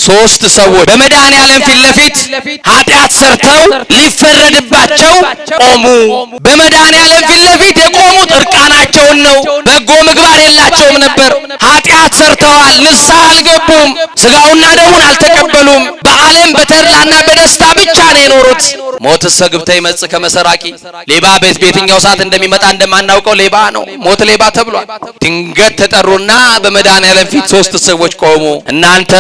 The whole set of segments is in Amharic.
ሶስት ሰዎች በመድኃኔዓለም ፊት ለፊት ኃጢአት ሰርተው ሊፈረድባቸው ቆሙ። በመድኃኔዓለም ፊት ለፊት የቆሙት እርቃናቸውን ነው። በጎ ምግባር የላቸውም ነበር። ኃጢአት ሰርተዋል፣ ንስሐ አልገቡም፣ ስጋውና ደሙን አልተቀበሉም። በዓለም በተድላና በደስታ ብቻ ነው የኖሩት። ሞት ሰግብተ ይመጽእ ከመሰራቂ ሌባ በየትኛው ሰዓት እንደሚመጣ እንደማናውቀው ሌባ ነው። ሞት ሌባ ተብሏል። ድንገት ተጠሩና በመድኃኔዓለም ፊት ሶስት ሰዎች ቆሙ። እናንተ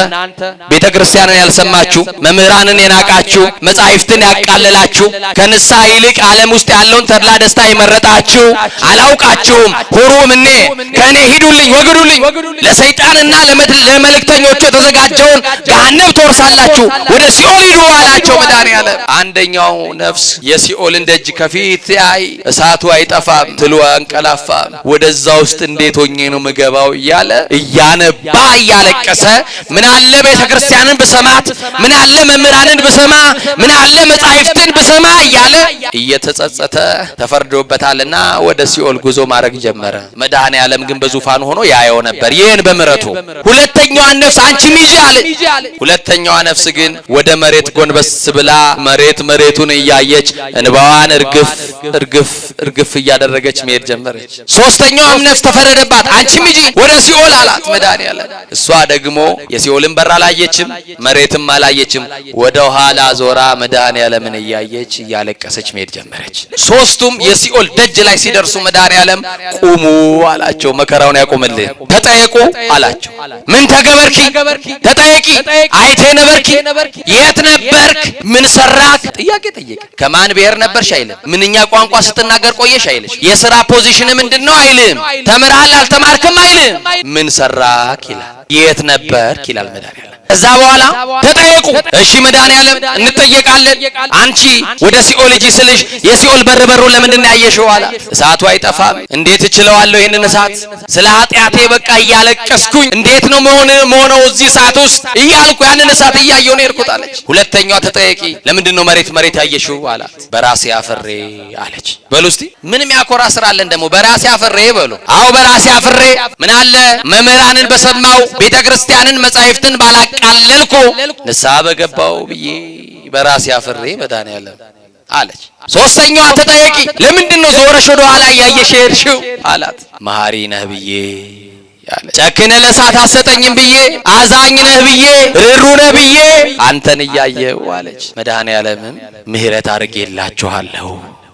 ቤተክርስቲያንን ያልሰማችሁ፣ መምህራንን የናቃችሁ፣ መጻሕፍትን ያቃለላችሁ፣ ከንስሐ ይልቅ ዓለም ውስጥ ያለውን ተድላ ደስታ የመረጣችሁ አላውቃችሁም። ሁሩ ምኔ ከእኔ ሂዱልኝ፣ ወግዱልኝ። ለሰይጣንና ለመልእክተኞቹ የተዘጋጀውን ገሃነም ትወርሳላችሁ፣ ወደ ሲኦል ሂዱ አላቸው መድኃኔዓለም። አንደኛው ነፍስ የሲኦልን ደጅ ከፊት ያይ እሳቱ አይጠፋም፣ ትሉ አንቀላፋም፣ ወደዛ ውስጥ እንዴት ሆኜ ነው ምገባው እያለ እያነባ እያለቀሰ ምን አለ ቤተክርስቲያንን ብሰማት፣ ምን አለ መምህራንን ብሰማ፣ ምን አለ መጻሕፍትን ብሰማ እያለ እየተጸጸተ ተፈርዶበታልና ወደ ሲኦል ጉዞ ማድረግ ጀመረ። መድኃኔዓለም ግን በዙፋኑ ሆኖ ያየው ነበር ይህን በምሕረቱ። ሁለተኛዋ ነፍስ አንቺም ሂጂ አለ። ሁለተኛዋ ነፍስ ግን ወደ መሬት ጎንበስ ብላ መሬቱን እያየች እንባዋን እርግፍ እያደረገች መሄድ ጀመረች። ሶስተኛዋም ነፍስ ተፈረደባት። አንቺም ሂጂ ወደ ሲኦል አላት መድኃኔዓለም። እሷ ደግሞ የሲኦልን በር አላየችም፣ መሬትም አላየችም። ወደ ኋላ ዞራ መድኃኔዓለምን እያየች እያለቀሰች መሄድ ጀመረች። ሶስቱም የሲኦል ደጅ ላይ ሲደርሱ መድኃኔዓለም ቁሙ አላቸው። መከራውን ያቆምልህ። ተጠየቁ አላቸው። ምን ተገበርኪ? ተጠየቂ። አይቴ ነበርኪ? የት ነበርክ? ምን ሰራክ? ጥያቄ ጠየቀ። ከማን ብሔር ነበርሽ አይልም። ምንኛ ቋንቋ ስትናገር ቆየሽ አይልሽ። የሥራ ፖዚሽን ምንድነው አይልም። ተምረሃል አልተማርክም አይልም። ምን ሰራክ ይላል። የት ነበርክ ይላል መድኃኔዓለም። እዛ በኋላ ተጠየቁ። እሺ መድኃኔዓለም እንጠየቃለን። አንቺ ወደ ሲኦል ሂጂ ስልሽ የሲኦል በሩ ለምንድን ነው ያየሽው አላ። እሳቱ አይጠፋም። እንዴት እችለዋለሁ ይሄንን እሳት? ስለ ኃጢአቴ በቃ እያለቀስኩኝ እንዴት ነው መሆነው እዚህ እሳት ውስጥ እያልኩ ያንን እሳት እያየሁ ነው የሄድኩት አለች። ሁለተኛዋ ተጠየቂ። ለምንድን ነው መሬት ያየሽው አላት። በራሴ አፍሬ አለች። በሉ እስቲ ምን የሚያኮራ ስራ አለን ደግሞ በራሴ አፍሬ በሉ። አዎ በራሴ አፍሬ ምን አለ መምህራንን በሰማው ቤተክርስቲያንን መጻሕፍትን ባላቃለልኩ ንስሐ በገባው ብዬ በራሴ አፍሬ መድኃኔዓለም አለች። ሶስተኛዋ ተጠየቂ። ለምንድን ነው ዞረሽ ወደ ኋላ እያየሽ ሄድሽው አላት። መሐሪ ነህ ብዬ ያለ ጨክነ ለእሳት አሰጠኝም ብዬ፣ አዛኝ ነህ ብዬ፣ ርሩ ነህ ብዬ አንተን እያየው አለች። መድኃኔዓለምም ምሕረት አድርጌላችኋለሁ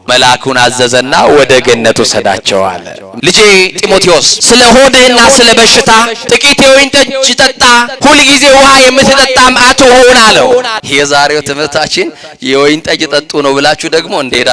መልአኩን አዘዘና ወደ ገነት ወሰዳቸው አለ። ልጄ ጢሞቴዎስ ስለ ሆድህና ስለ በሽታ ጥቂት የወይን ጠጅ ጠጣ፣ ሁል ጊዜ ውሃ የምትጠጣም አትሁን አለው። የዛሬው ትምህርታችን የወይን ጠጅ ጠጡ ነው ብላችሁ ደግሞ እንደሄዳ